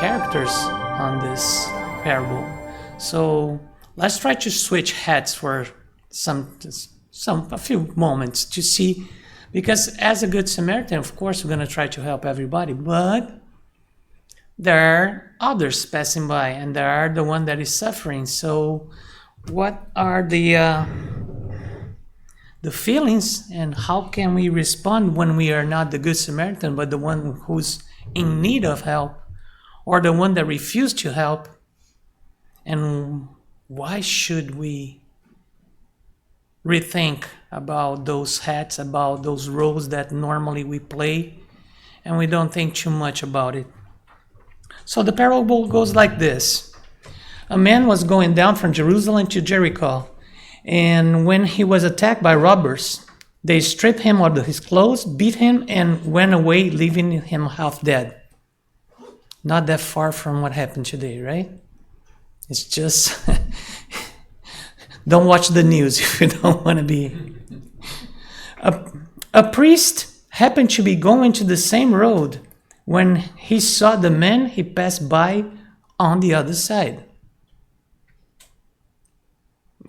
characters on this parable. So let's try to switch hats for a few moments to see, because as a Good Samaritan, of course, we're going to try to help everybody, but there are others passing by, and there are the one that is suffering. So what are the feelings, and how can we respond when we are not the Good Samaritan, but the one who's in need of help, or the one that refused to help? And why should we rethink about those hats, about those roles that normally we play, and we don't think too much about it? So the parable goes like this. A man was going down from Jerusalem to Jericho, and when he was attacked by robbers, they stripped him of his clothes, beat him, and went away, leaving him half dead. Not that far from what happened today, right? It's just, don't watch the news if you don't want to be. A priest happened to be going to the same road when he saw the man he passed by on the other side.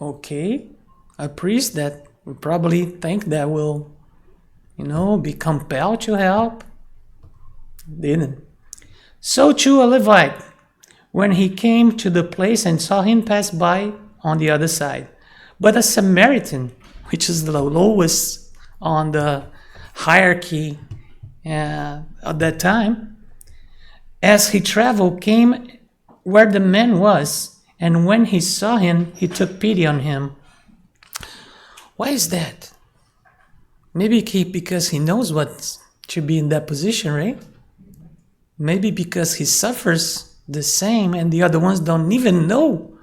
Okay, a priest that we probably think that will, be compelled to help, didn't. So too a Levite, when he came to the place and saw him pass by on the other side. But a Samaritan, which is the lowest on the hierarchy at that time, as he traveled, came where the man was, and when he saw him, he took pity on him. Why is that? Maybe because he knows what to be in that position, right? Maybe because he suffers the same, and the other ones don't even know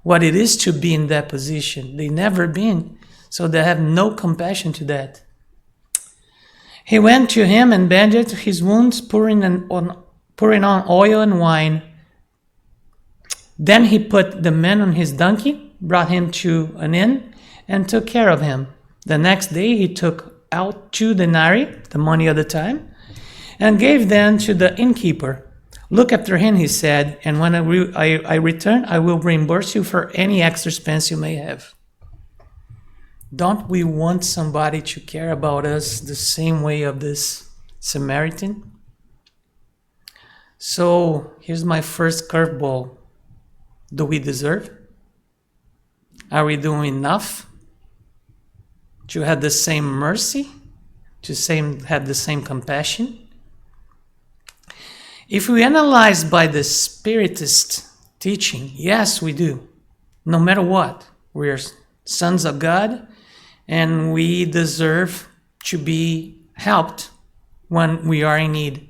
what it is to be in that position. They never been, so they have no compassion to that. He went to him and bandaged his wounds, pouring on oil and wine. Then he put the man on his donkey, brought him to an inn, and took care of him. The next day he took out 2 denarii, the money of the time, and gave them to the innkeeper. Look after him, he said, and when I return, I will reimburse you for any extra expense you may have. Don't we want somebody to care about us the same way of this Samaritan? So here's my first curveball. Do we deserve? Are we doing enough to have the same mercy, to have the same compassion? If we analyze by the Spiritist teaching, yes, we do. No matter what, we are sons of God, and we deserve to be helped when we are in need.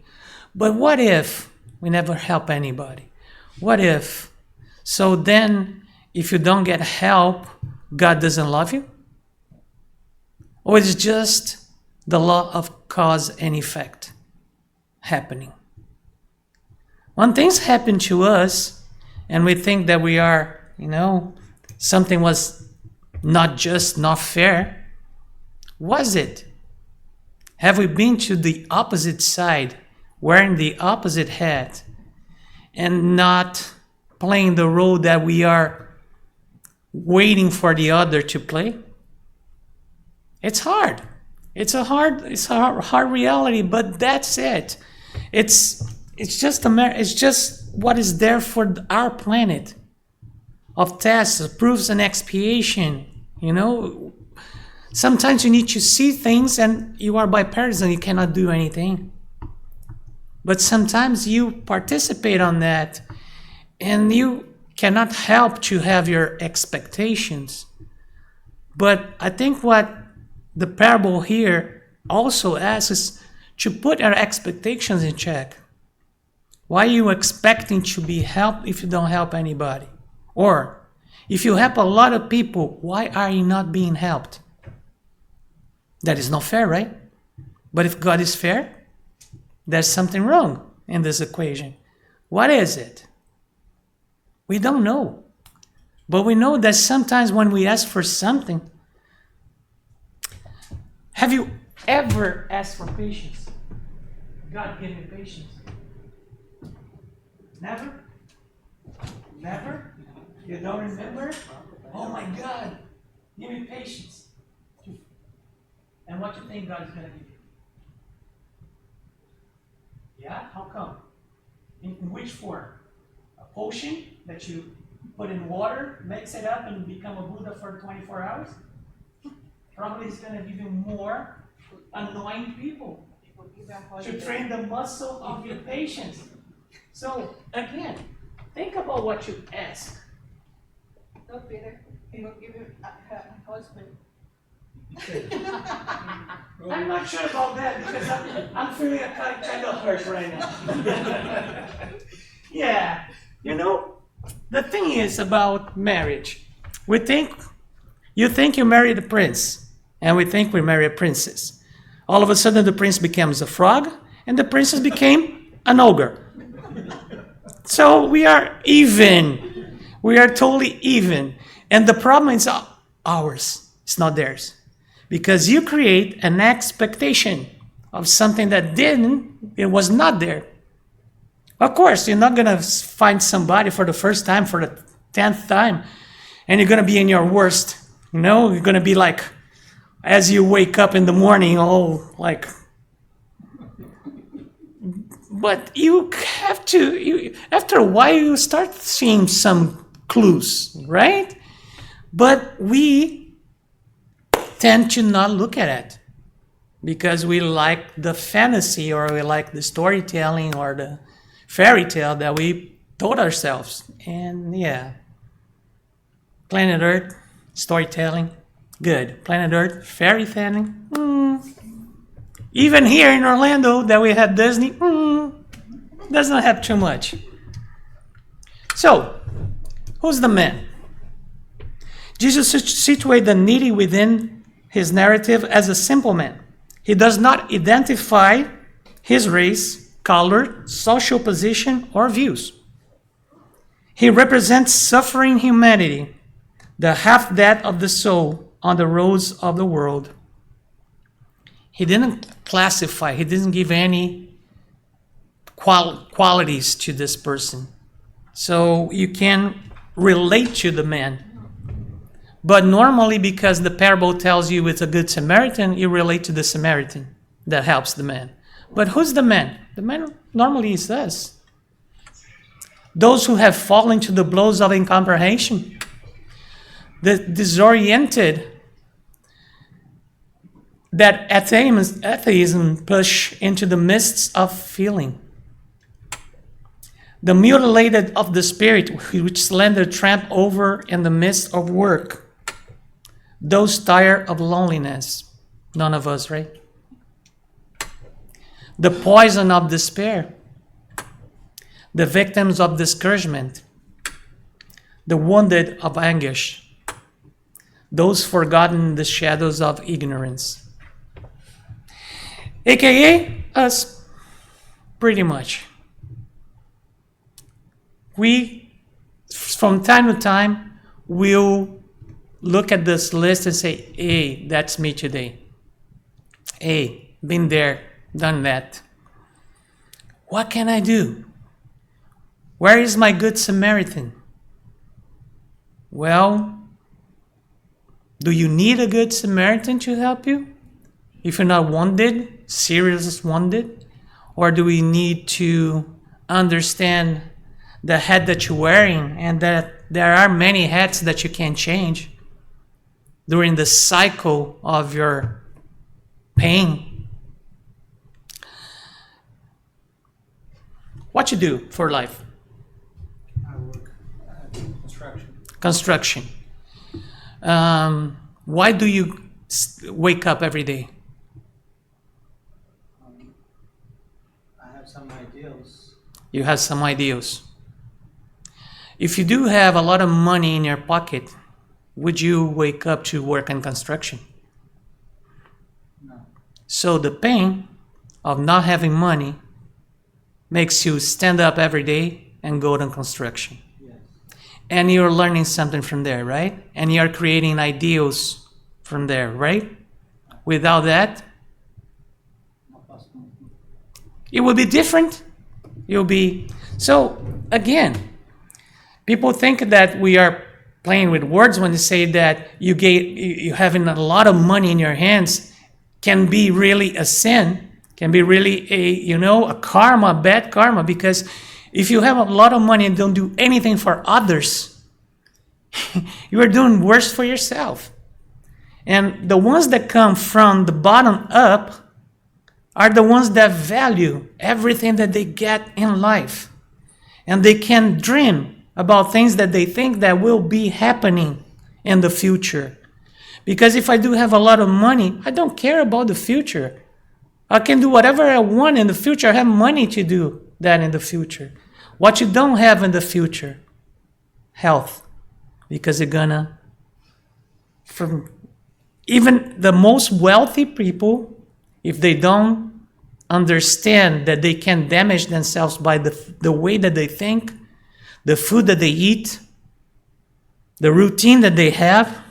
But what if we never help anybody? What if? So then, if you don't get help, God doesn't love you? Or it's just the law of cause and effect happening? When things happen to us and we think that we are, something was not just, not fair, was it? Have we been to the opposite side, wearing the opposite hat, and not playing the role that we are waiting for the other to play? It's hard. It's a hard reality, but that's it. It's just what is there for our planet of tests, proofs, and expiation. Sometimes you need to see things, and you are bipartisan. You cannot do anything. But sometimes you participate on that, and you cannot help to have your expectations. But I think what the parable here also asks is to put our expectations in check. Why are you expecting to be helped if you don't help anybody? Or if you help a lot of people, why are you not being helped? That is not fair, right? But if God is fair, there's something wrong in this equation. What is it? We don't know. But we know that sometimes when we ask for something, have you ever asked for patience? God give me patience. Never? Never? You don't remember? Oh my God! Give me patience. And what do you think God is going to give you? Yeah? How come? In which form? A potion that you put in water, mix it up, and become a Buddha for 24 hours? Probably it's going to give you more annoying people to train the muscle of your patience. So, again, think about what you ask. No, Peter, he will give you a husband. I'm not sure about that because I'm feeling kind of hurt right now. Yeah, the thing is about marriage. You think you married a prince, and we think we marry a princess. All of a sudden, the prince becomes a frog, and the princess became an ogre. So we are even. We are totally even. And the problem is ours. It's not theirs. Because you create an expectation of something that it was not there. Of course, you're not going to find somebody for the first time, for the 10th time, and you're going to be in your worst. You're going to be like, as you wake up in the morning, but you have to, after a while, you start seeing some clues, right? But we tend to not look at it because we like the fantasy, or we like the storytelling or the fairy tale that we told ourselves. And yeah, Planet Earth, storytelling, good. Planet Earth, fairy telling, even here in Orlando that we have Disney, does not have too much. So, who's the man? Jesus situates the needy within his narrative as a simple man. He does not identify his race, color, social position, or views. He represents suffering humanity, the half-death of the soul on the roads of the world. He didn't classify, he didn't give any qualities to this person. So you can relate to the man. But normally, because the parable tells you it's a Good Samaritan, you relate to the Samaritan that helps the man. But who's the man? The man normally is us. Those who have fallen to the blows of incomprehension, the disoriented, that atheism push into the mists of feeling. The mutilated of the spirit, which slender tramp over in the midst of work. Those tired of loneliness. None of us, right? The poison of despair. The victims of discouragement. The wounded of anguish. Those forgotten in the shadows of ignorance. AKA us, pretty much. We, from time to time, will look at this list and say, hey, that's me today. Hey, been there, done that. What can I do? Where is my Good Samaritan? Well, do you need a Good Samaritan to help you? If you're not wounded, serious wounded, or do we need to understand the hat that you're wearing and that there are many hats that you can change during the cycle of your pain? What you do for life? I work Construction. Why do you wake up every day? I have some ideals. You have some ideals. If you do have a lot of money in your pocket, would you wake up to work in construction? No. So the pain of not having money makes you stand up every day and go to construction. Yes. And you're learning something from there, right? And you're creating ideals from there, right? Without that, Not possible. it would be different. You'll be... So, again, people think that we are playing with words when they say that you having a lot of money in your hands can be really a sin, can be really a karma, bad karma, because if you have a lot of money and don't do anything for others, you are doing worse for yourself. And the ones that come from the bottom up are the ones that value everything that they get in life. And they can dream about things that they think that will be happening in the future. Because if I do have a lot of money, I don't care about the future. I can do whatever I want in the future. I have money to do that in the future. What you don't have in the future, health. Because you're gonna, from even the most wealthy people, if they don't understand that they can damage themselves by the way that they think, the food that they eat, the routine that they have,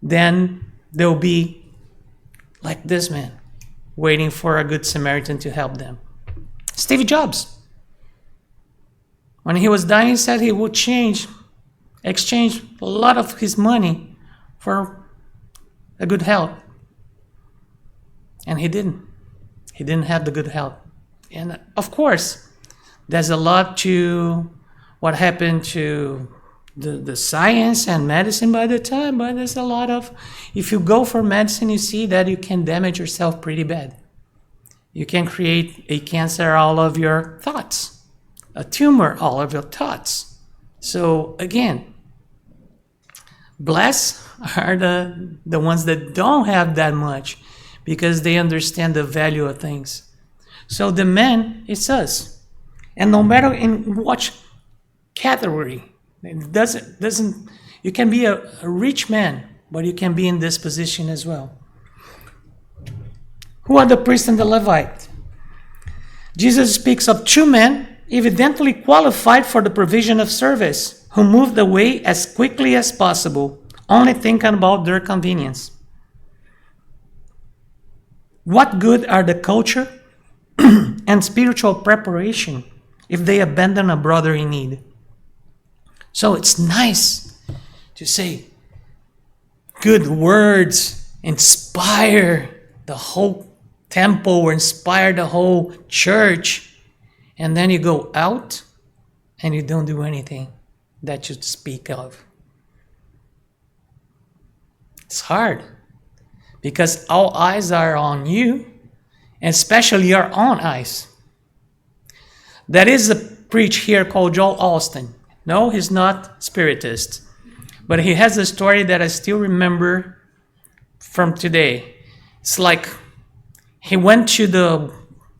then they'll be like this man, waiting for a good Samaritan to help them. Steve Jobs, when he was dying, he said he would exchange a lot of his money for a good health. And he didn't. He didn't have the good health. And of course, there's a lot to what happened to the science and medicine by the time, but there's a lot of, if you go for medicine, you see that you can damage yourself pretty bad. You can create a cancer all of your thoughts, a tumor all of your thoughts. So again, blessed are the ones that don't have that much, because they understand the value of things. So the man, it's us. And no matter in what category, it doesn't, you can be a rich man, but you can be in this position as well. Who are the priest and the Levite? Jesus speaks of two men evidently qualified for the provision of service, who moved away as quickly as possible, only thinking about their convenience. What good are the culture and spiritual preparation if they abandon a brother in need? So it's nice to say good words, inspire the whole temple or inspire the whole church, and then you go out and you don't do anything that you speak of. It's hard, because all eyes are on you, and especially your own eyes. There is a preacher here called Joel Austin. No, he's not Spiritist, but he has a story that I still remember from today. It's like he went to the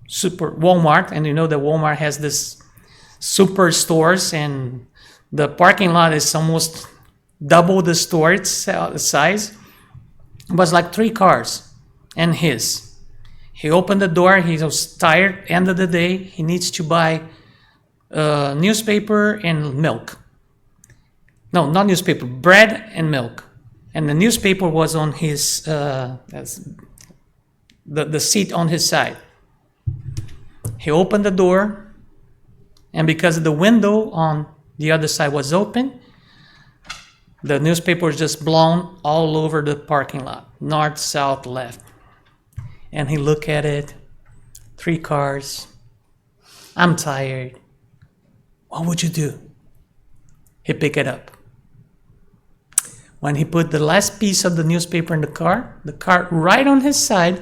super Walmart, and you know that Walmart has this super stores, and the parking lot is almost double the store size. It was like 3 cars and his. He opened the door. He was tired. End of the day, he needs to buy newspaper and milk. No, not newspaper, bread and milk. And the newspaper was on his the seat on his side. He opened the door, and because the window on the other side was open, the newspaper was just blown all over the parking lot, north, south, left. And he looked at it, 3 cars. I'm tired. What would you do? He picked it up. When he put the last piece of the newspaper in the car right on his side,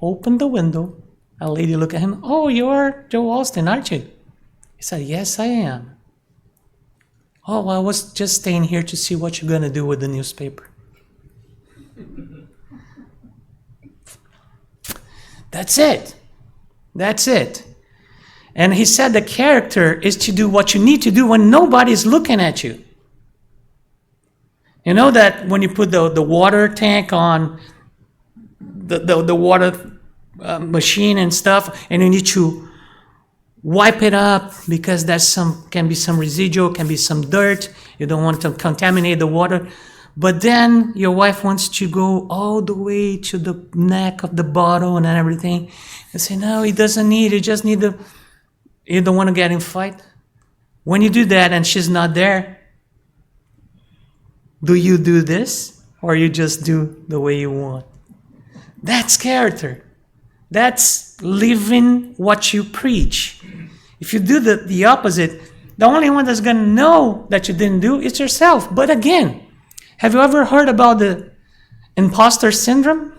opened the window. A lady looked at him. Oh, you're Joe Austin, aren't you? He said, yes, I am. Oh, I was just staying here to see what you're going to do with the newspaper. That's it. That's it. And he said the character is to do what you need to do when nobody's looking at you. You know that when you put the water tank on the water machine and stuff, and you need to wipe it up because there's can be some residual, can be some dirt. You don't want to contaminate the water. But then your wife wants to go all the way to the neck of the bottle and everything. And say, no, he doesn't need it. Just need You don't want to get in fight? When you do that and she's not there, do you do this or you just do the way you want? That's character. That's living what you preach. If you do the opposite, the only one that's going to know that you didn't do is yourself. But again, have you ever heard about the imposter syndrome?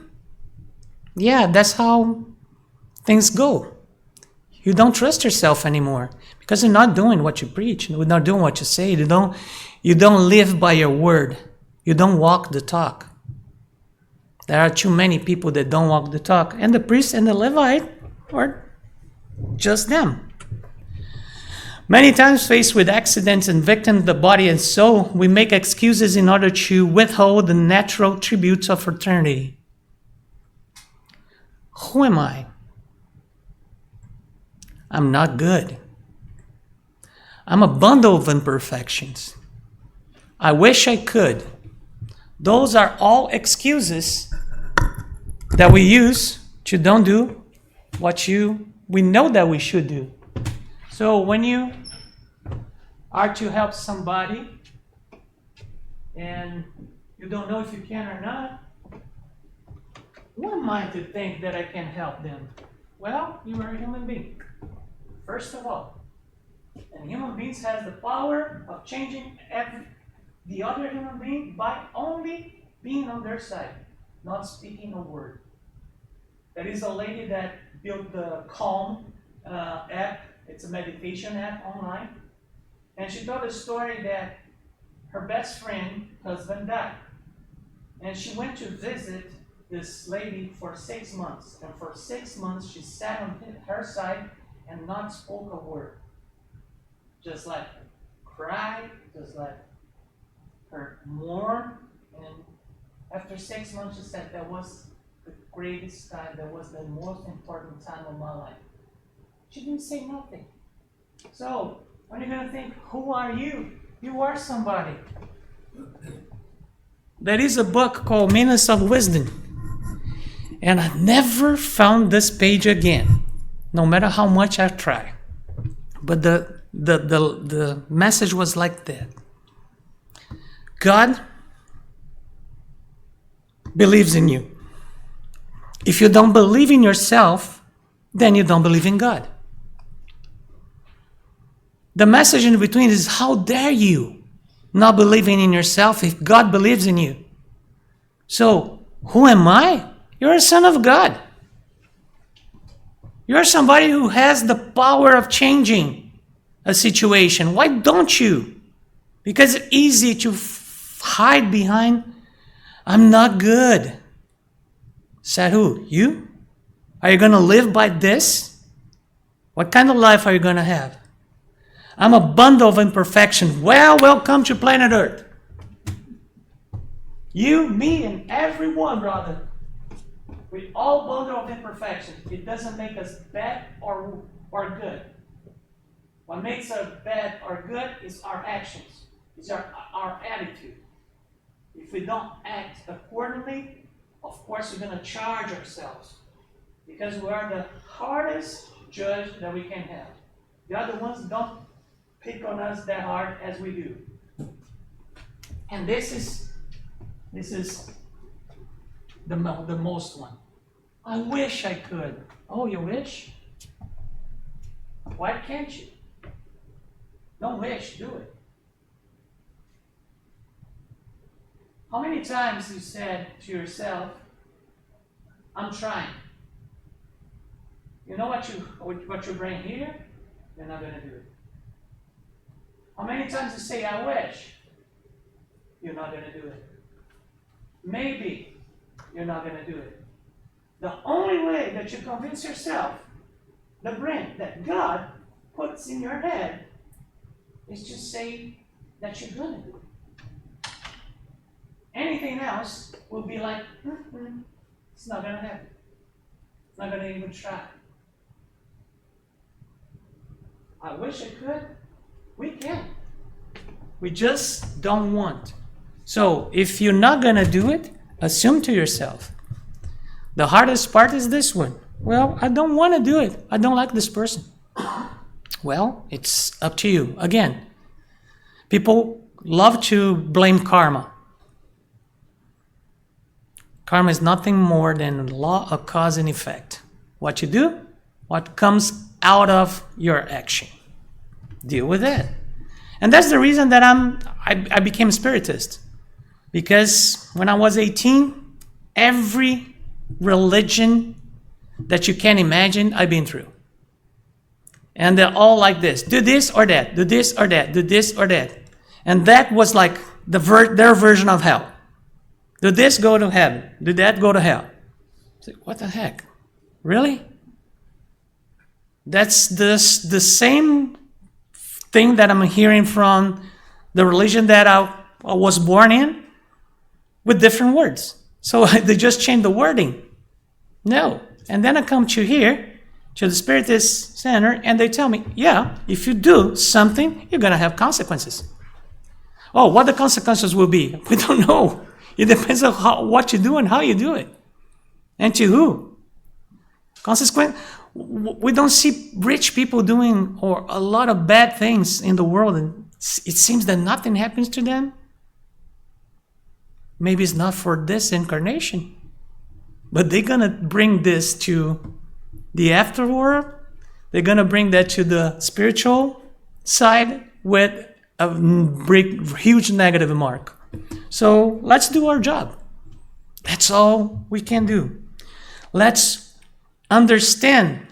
Yeah, that's how things go. You don't trust yourself anymore because you're not doing what you preach. You're not doing what you say. You don't live by your word. You don't walk the talk. There are too many people that don't walk the talk. And the priest and the Levite are just them. Many times faced with accidents and victims of the body and soul, we make excuses in order to withhold the natural tributes of fraternity. Who am I? I'm not good. I'm a bundle of imperfections. I wish I could. Those are all excuses that we use to don't do what we know that we should do. So when you are to help somebody and you don't know if you can or not, who am I to think that I can help them? Well, you are a human being, first of all. And human beings has the power of changing the other human being by only being on their side, not speaking a word. There is a lady that built the Calm app. It's a meditation app online. And she told a story that her best friend, husband, died. And she went to visit this lady for 6 months. And for 6 months, she sat on her side and not spoke a word. Just let her cry, just let her mourn. And after 6 months, she said, that was the greatest time, that was the most important time of my life. She didn't say nothing. So, when you're going to think, who are you? You are somebody. There is a book called Minutes of Wisdom. And I never found this page again, no matter how much I try. But the message was like that. God believes in you. If you don't believe in yourself, then you don't believe in God. The message in between is, how dare you not believing in yourself if God believes in you? So, who am I? You're a son of God. You're somebody who has the power of changing a situation. Why don't you? Because it's easy to hide behind, I'm not good. Said who? You? Are you going to live by this? What kind of life are you going to have? I'm a bundle of imperfection. Well, welcome to planet Earth. You, me, and everyone, brother. We all bundle of imperfections. It doesn't make us bad or good. What makes us bad or good is our actions. It's our attitude. If we don't act accordingly, of course we're going to charge ourselves. Because we are the hardest judge that we can have. The other ones don't pick on us that hard as we do. And this is the most one. I wish I could. Oh, you wish? Why can't you? Don't wish, do it. How many times you said to yourself, I'm trying. You know what you bring here? You're not going to do it. How many times you say, I wish? You're not going to do it. Maybe you're not going to do it. The only way that you convince yourself, the brain that God puts in your head, is to say that you're going to do it. Anything else will be like, it's not going to happen. It's not going to even try. I wish I could. We can. We just don't want. So if you're not going to do it, assume to yourself. The hardest part is this one. Well, I don't want to do it. I don't like this person. Well, it's up to you. Again, people love to blame karma. Karma is nothing more than the law of cause and effect. What you do, what comes out of your action. Deal with it. And that's the reason that I became a spiritist. Because when I was 18, every religion that you can imagine, I've been through. And they're all like this. Do this or that. Do this or that. Do this or that. And that was like their version of hell. Do this, go to heaven. Do that, go to hell. What the heck? Really? That's the same thing that I'm hearing from the religion that I was born in with different words. So they just changed the wording. No. And then I come to here, to the Spiritist Center, and they tell me, yeah, if you do something, you're going to have consequences. Oh, what the consequences will be? We don't know. It depends on what you do and how you do it. And to who? We don't see rich people doing or a lot of bad things in the world, and it seems that nothing happens to them. Maybe it's not for this incarnation, but they're going to bring this to the afterworld. They're going to bring that to the spiritual side with a huge negative mark. So let's do our job. That's all we can do. Let's understand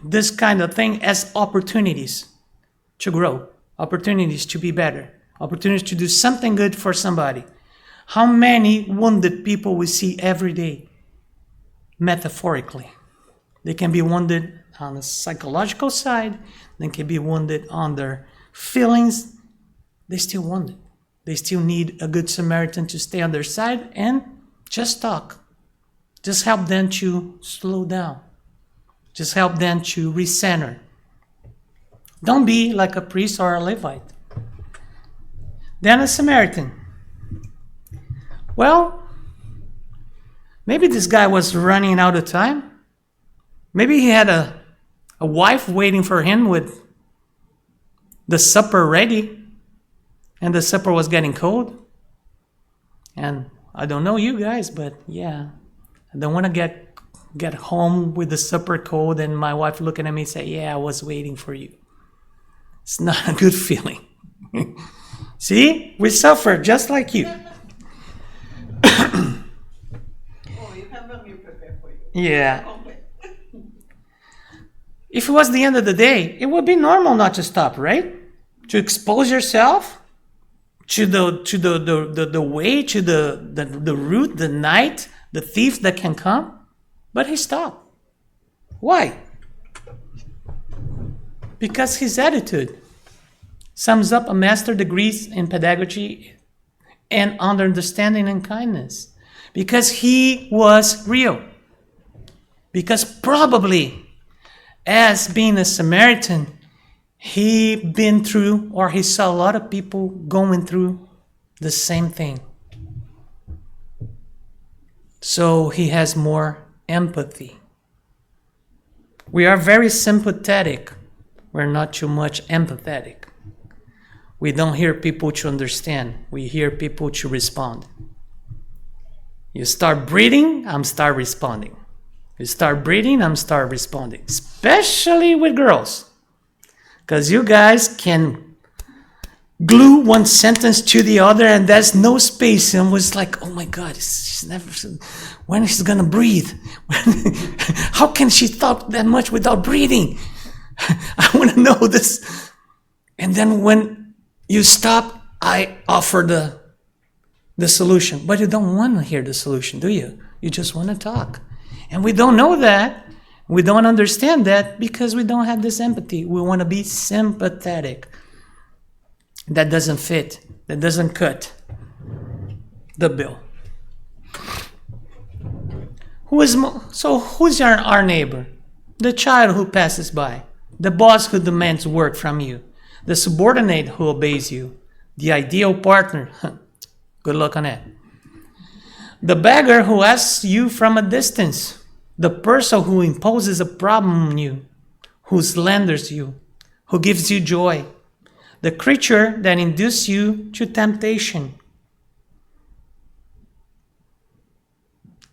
this kind of thing as opportunities to grow, opportunities to be better, opportunities to do something good for somebody. How many wounded people we see every day, metaphorically? They can be wounded on the psychological side, they can be wounded on their feelings. They're still wounded. They still need a good Samaritan to stay on their side and just talk. Just help them to slow down. Just help them to recenter. Don't be like a priest or a Levite. Then a Samaritan. Well, maybe this guy was running out of time. Maybe he had a wife waiting for him with the supper ready, and the supper was getting cold. And I don't know you guys, but yeah, I don't want to get home with the supper cold and my wife looking at me and say, yeah, I was waiting for you. It's not a good feeling. See, we suffer just like you. Oh, you have them, you prepare for you. Yeah. If it was the end of the day, it would be normal not to stop, right? To expose yourself to the way, to the route, the night, the thief that can come. But he stopped. Why? Because his attitude sums up a master's degrees in pedagogy and understanding and kindness. Because he was real. Because probably, as being a Samaritan, he been through, or he saw a lot of people going through the same thing. So he has more empathy. We are very sympathetic. We're not too much empathetic. We don't hear people to understand. We hear people to respond. You start breathing, I'm start responding. You start breathing, I'm start responding. Especially with girls. Because you guys can glue one sentence to the other and there's no space. And was like, oh my God, she's never, when is she going to breathe? How can she talk that much without breathing? I want to know this. And then when you stop, I offer the solution. But you don't want to hear the solution, do you? You just want to talk. And we don't know that. We don't understand that because we don't have this empathy. We want to be sympathetic. That doesn't fit. That doesn't cut the bill. Who's our neighbor? The child who passes by. The boss who demands work from you. The subordinate who obeys you. The ideal partner. Good luck on that. The beggar who asks you from a distance. The person who imposes a problem on you. Who slanders you. who gives you joy, the creature that induces you to temptation.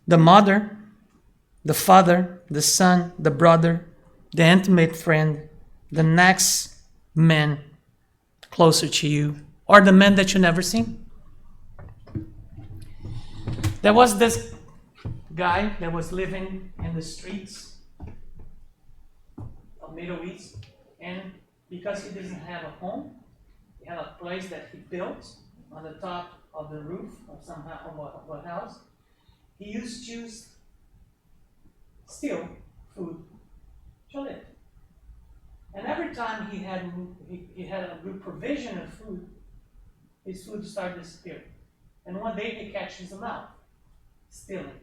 The mother, the father, the son, the brother, the intimate friend, the next man closer to you, or the man that you never seen. There was this guy that was living in the streets of Middle East, and because he didn't have a home, he had a place that he built on the top of the roof of some of a house. He used to steal food to live. And every time he had a good provision of food, his food started disappearing. And one day he catches them out, stealing.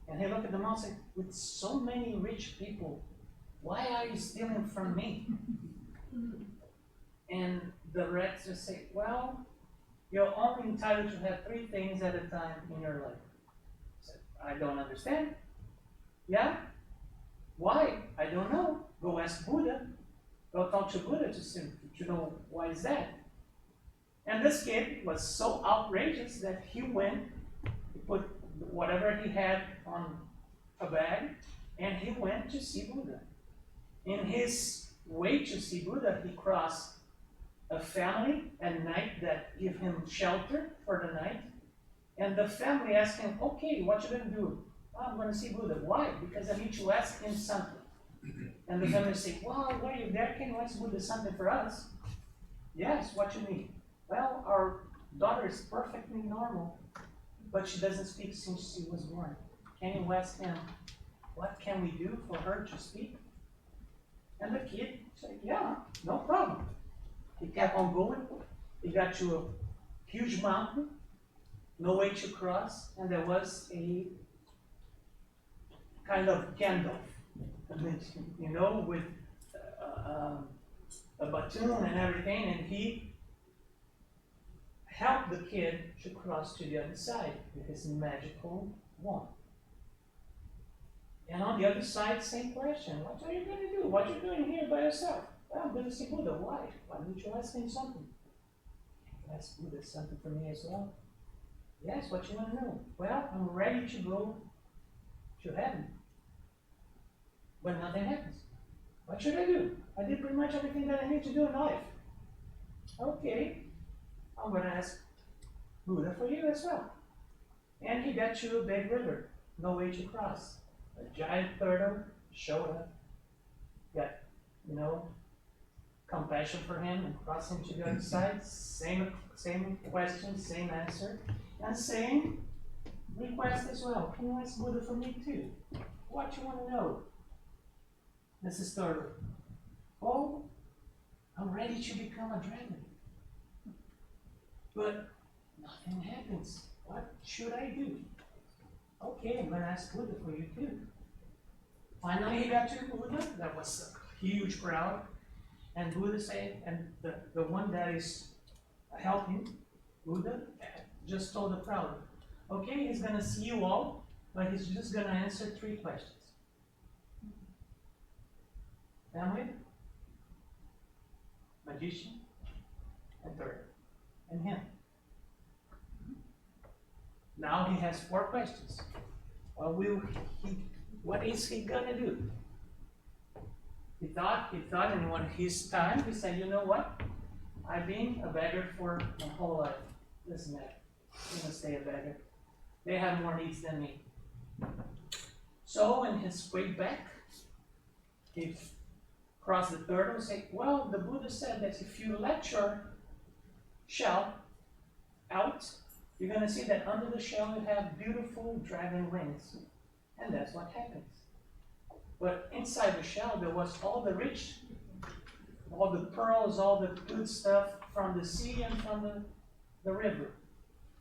And he looked at them all and said, with so many rich people, why are you stealing from me? And the rats just say, well, you're only entitled to have 3 things at a time in your life. I said, I don't understand. Yeah? Why? I don't know. Go ask Buddha. Go talk to Buddha to know why is that. And this kid was so outrageous that he went, he put whatever he had on a bag, and he went to see Buddha. In his way to see Buddha, he crossed a family at night that give him shelter for the night. And the family asked him, okay, what you going to do? Oh, I'm going to see Buddha. Why? Because I need to ask him something. And the family say, well, why are you there? Can you ask Buddha something for us? Yes, what you need? Well, our daughter is perfectly normal, but she doesn't speak since she was born. Can you ask him, what can we do for her to speak? And the kid said, yeah, no problem. He kept on going. He got to a huge mountain, no way to cross, and there was a kind of Gandalf, with a batoon and everything, and he helped the kid to cross to the other side with his magical wand. And on the other side, same question. What are you going to do? What are you doing here by yourself? Well, I'm going to see Buddha. Why? Why don't you ask him something? Ask Buddha something for me as well. Yes, what you want to know? Well, I'm ready to go to heaven. But nothing happens. What should I do? I did pretty much everything that I need to do in life. Okay, I'm going to ask Buddha for you as well. And he got to a big river, no way to cross. A giant turtle showed up, got, compassion for him and crossed him to the other side. Same question, same answer, and same request as well. Can you ask Buddha for me too? What you want to know? Mrs. Turtle. Oh, I'm ready to become a dragon. But nothing happens. What should I do? Okay, I'm going to ask Buddha for you too. Finally, he got to Buddha. That was a huge crowd. And Buddha said, and the one that is helping Buddha just told the crowd, okay, he's going to see you all, but he's just going to answer 3 questions. Family, magician, and third, and him. Now he has 4 questions. What is he gonna do? He thought in one his time, he said, you know what? I've been a beggar for my whole life. Listen, man, I'm gonna stay a beggar. They have more needs than me. So in his way back, he crossed the turtle and said, well, the Buddha said that if you let your shell out, you're going to see that under the shell you have beautiful dragon wings. And that's what happens. But inside the shell there was all the rich, all the pearls, all the good stuff from the sea and from the river.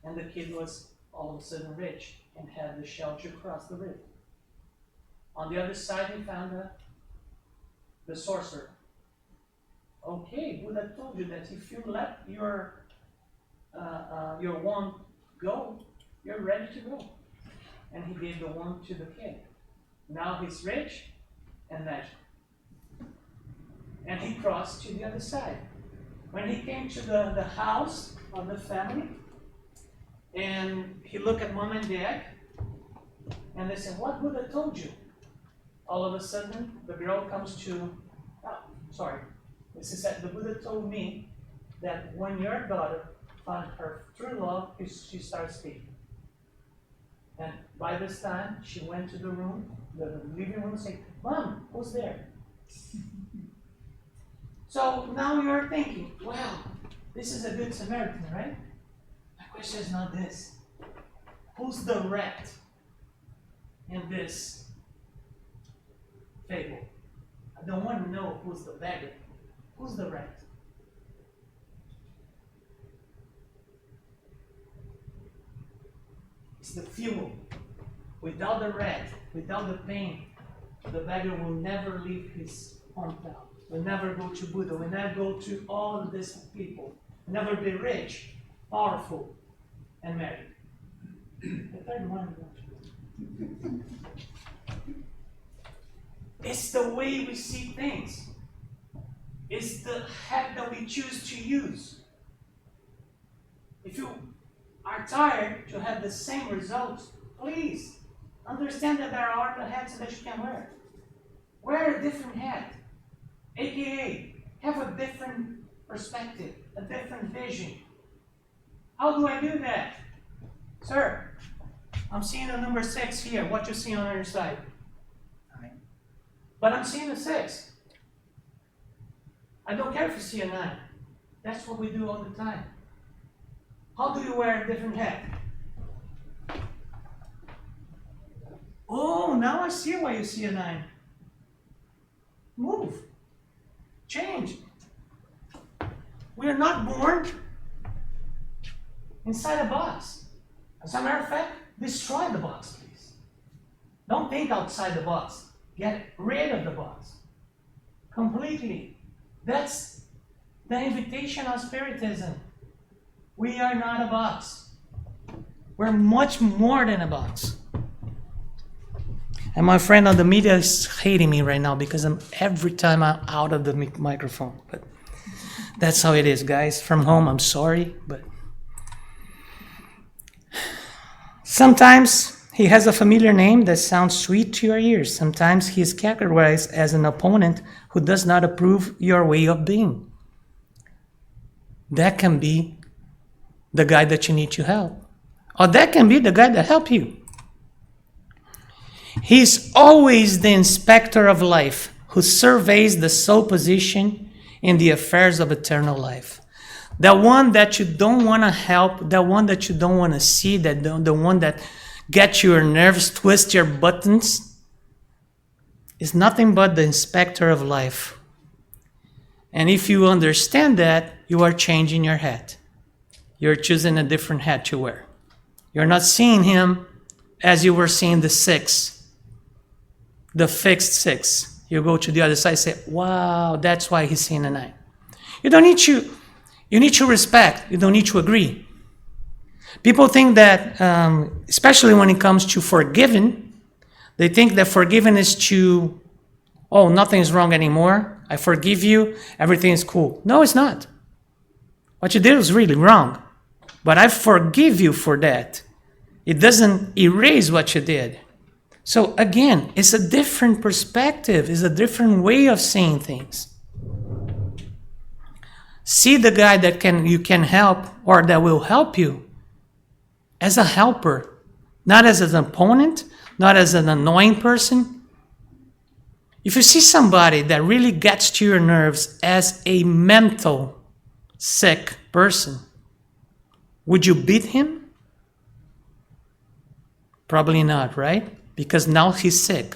And the kid was all of a sudden rich and had the shell to cross the river. On the other side he found the sorcerer. Okay, Buddha told you that if you let your wand go, you're ready to go. And he gave the wand to the kid. Now he's rich and magical. and he crossed to the other side. When he came to the house of the family, and he looked at mom and dad, and they said, "What Buddha told you?" All of a sudden, the girl comes to, She said, "The Buddha told me that when your daughter found her true love, she starts speaking." And by this time, she went to the living room, and said, "Mom, who's there?" So now you're thinking, "Well, this is a Good Samaritan, right?" My question is not this. Who's the rat in this fable? I don't want to know who's the beggar. Who's the rat? It's the fuel. Without the rat, without the pain, the beggar will never leave his hometown. Will never go to Buddha. Will never go to all of these people. Will never be rich, powerful, and married. The third one. It's the way we see things. It's the hat that we choose to use. If you are tired to have the same results, please understand that there are other hats that you can wear. Wear a different hat. AKA, have a different perspective, a different vision. How do I do that? Sir, I'm seeing the number 6 here. What you see on your side? 9. But I'm seeing a 6. I don't care if you see a 9. That's what we do all the time. How do you wear a different hat? Oh, now I see why you see a 9. Move. Change. We are not born inside a box. As a matter of fact, destroy the box, please. Don't think outside the box. Get rid of the box. Completely. That's the invitation of Spiritism. We are not a box. We're much more than a box. And my friend on the media is hating me right now because every time I'm out of the microphone. But that's how it is, guys. From home, I'm sorry, but sometimes he has a familiar name that sounds sweet to your ears. Sometimes he is categorized as an opponent who does not approve your way of being. That can be the guy that you need to help. Or that can be the guy that helped you. He's always the inspector of life who surveys the soul position in the affairs of eternal life. The one that you don't want to help, the one that you don't want to see, the one that gets your nerves, twist your buttons, is nothing but the inspector of life. And if you understand that, you are changing your hat. You're choosing a different hat to wear. You're not seeing him as you were seeing the 6. The fixed 6. You go to the other side and say, wow, that's why he's seeing a 9. You need to respect. You don't need to agree. People think that, especially when it comes to forgiving, they think that forgiving is nothing is wrong anymore. I forgive you. Everything is cool. No, it's not. What you did was really wrong. But I forgive you for that. It doesn't erase what you did. So again, it's a different perspective. It's a different way of seeing things. See the guy that you can help or that will help you as a helper, not as an opponent, not as an annoying person. If you see somebody that really gets to your nerves as a mental sick person, would you beat him? Probably not, right? Because now he's sick.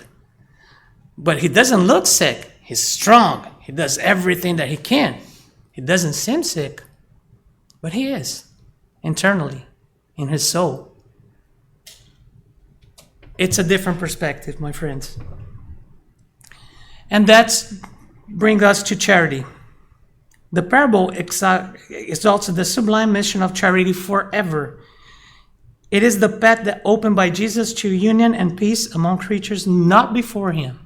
But he doesn't look sick. He's strong. He does everything that he can. He doesn't seem sick. But he is, internally, in his soul. It's a different perspective, my friends. And that brings us to charity. The parable exalts the sublime mission of charity forever. It is the path that opened by Jesus to union and peace among creatures not before him.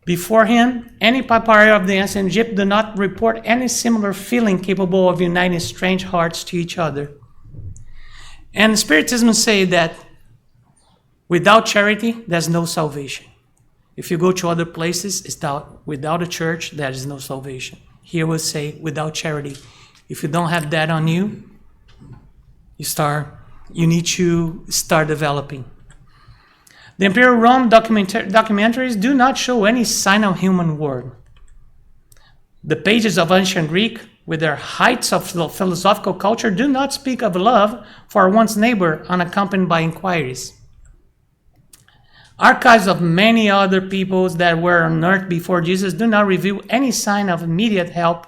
Before him, any papyri of the ancient Egypt do not report any similar feeling capable of uniting strange hearts to each other. And Spiritism say that without charity, there's no salvation. If you go to other places, it's without a church, there is no salvation. Here we'll say without charity. If you don't have that on you, you need to start developing. The Imperial Rome documentaries do not show any sign of human word. The pages of ancient Greek, with their heights of philosophical culture, do not speak of love for one's neighbor unaccompanied by inquiries. Archives of many other peoples that were unearthed before Jesus do not reveal any sign of immediate help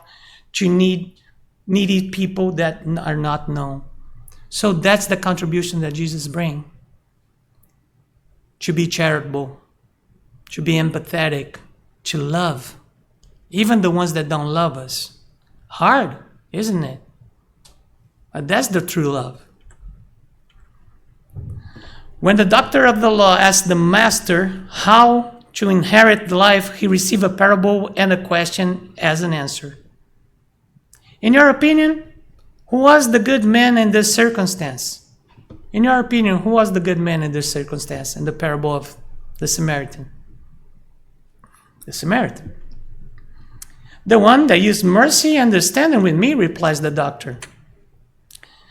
to needy people that are not known. So that's the contribution that Jesus brings. To be charitable, to be empathetic, to love, even the ones that don't love us. Hard, isn't it? But that's the true love. When the doctor of the law asked the master how to inherit life, he received a parable and a question as an answer. In your opinion, who was the good man in this circumstance? In your opinion, who was the good man in this circumstance in the parable of the Samaritan? The Samaritan. The one that used mercy and understanding with me, replies the doctor.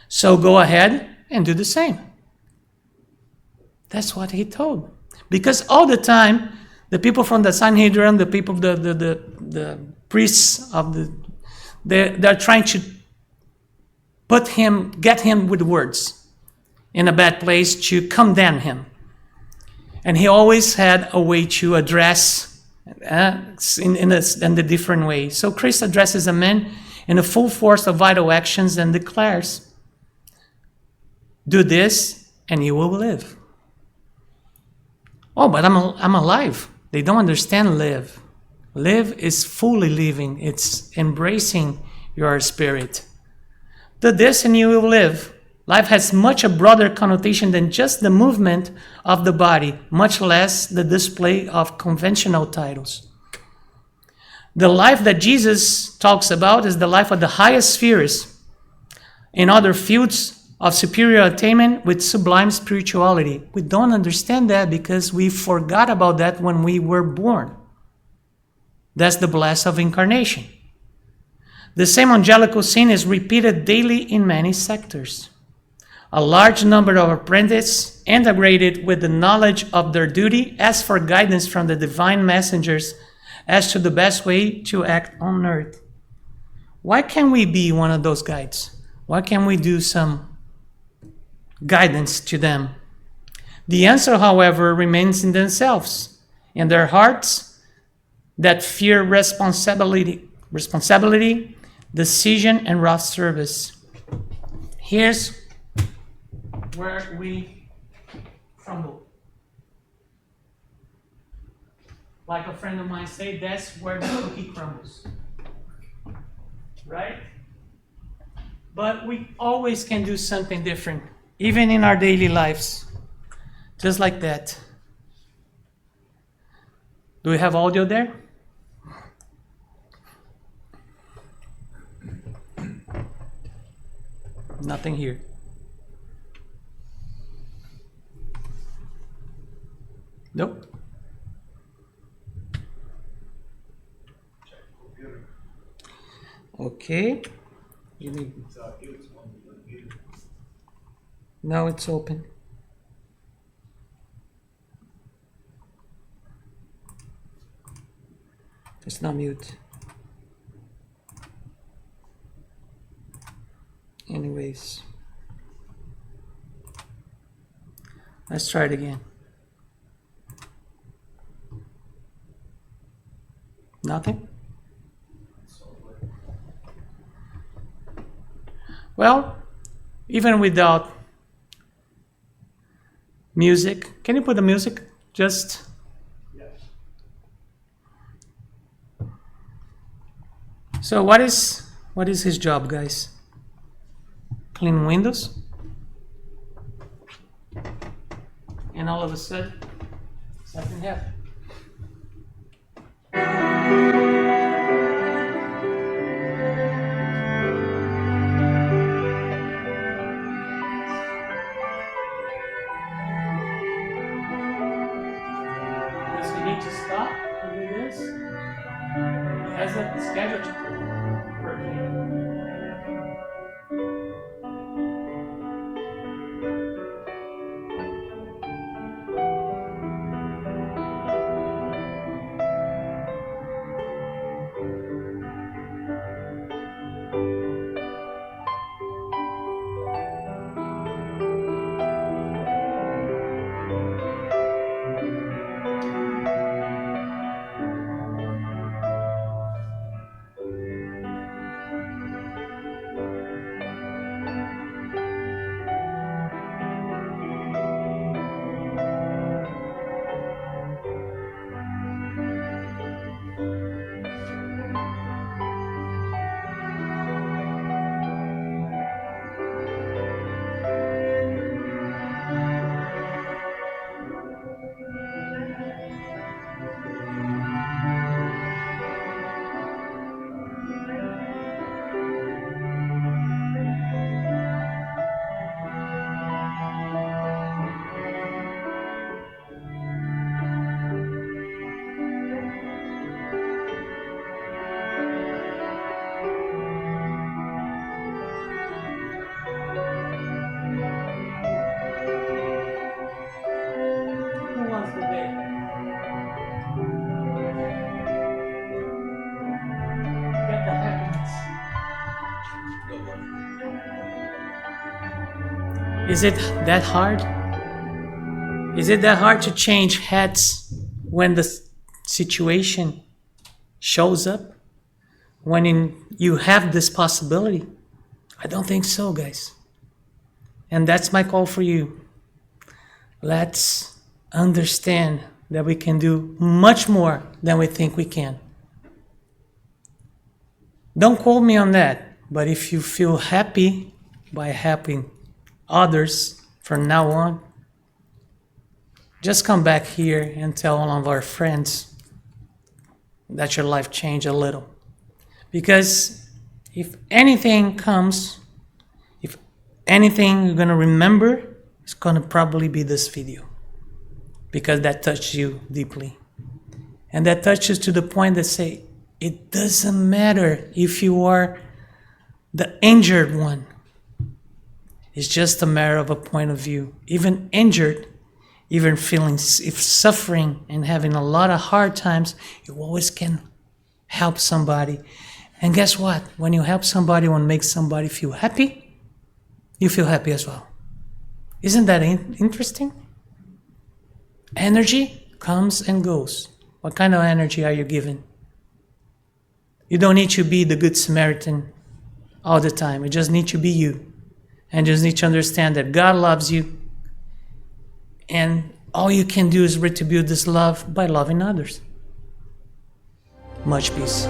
So go ahead and do the same. That's what he told. Because all the time, the people from the Sanhedrin, the people, the priests of they're trying to get him with words in a bad place to condemn him. And he always had a way to address in a different way. So Christ addresses a man in a full force of vital actions and declares, do this and you will live. Oh, but I'm alive. They don't understand live. Live is fully living. It's embracing your spirit. Do this and you will live. Life has much a broader connotation than just the movement of the body, much less the display of conventional titles. The life that Jesus talks about is the life of the highest spheres in other fields of superior attainment with sublime spirituality. We don't understand that because we forgot about that when we were born. That's the bless of incarnation. The same angelical scene is repeated daily in many sectors. A large number of apprentices, integrated with the knowledge of their duty, ask for guidance from the divine messengers as to the best way to act on earth. Why can't we be one of those guides? Why can't we do some guidance to them? The answer, however, remains in themselves, in their hearts that fear responsibility, decision, and rough service. Here's where we crumble. Like a friend of mine said, that's where the cookie crumbles. Right? But we always can do something different, even in our daily lives. Just like that. Do we have audio there? Nothing here. Nope. Okay. Now it's open. It's not mute. Anyways. Let's try it again. Nothing? Well, even without music, can you put the music? Just. Yes. So what is his job, guys? Clean windows? And all of a sudden, something happened. stop to do this. He has a schedule to do per day. Who wants the day? Get the happiness. Is it that hard? Is it that hard to change hats when the situation shows up? When you have this possibility? I don't think so, guys. And that's my call for you. Let's understand that we can do much more than we think we can. Don't quote me on that, but if you feel happy by helping others from now on, just come back here and tell all of our friends that your life changed a little. Because if anything comes, if anything you're going to remember, it's going to probably be this video. Because that touched you deeply. And that touches to the point that say, it doesn't matter if you are the injured one. It's just a matter of a point of view. Even injured, even feeling, if suffering and having a lot of hard times, you always can help somebody. And guess what? When you help somebody, when you make somebody feel happy, you feel happy as well. Isn't that interesting? Energy comes and goes. What kind of energy are you giving? You don't need to be the Good Samaritan all the time. You just need to be you. And just need to understand that God loves you. And all you can do is retribute this love by loving others. Much peace.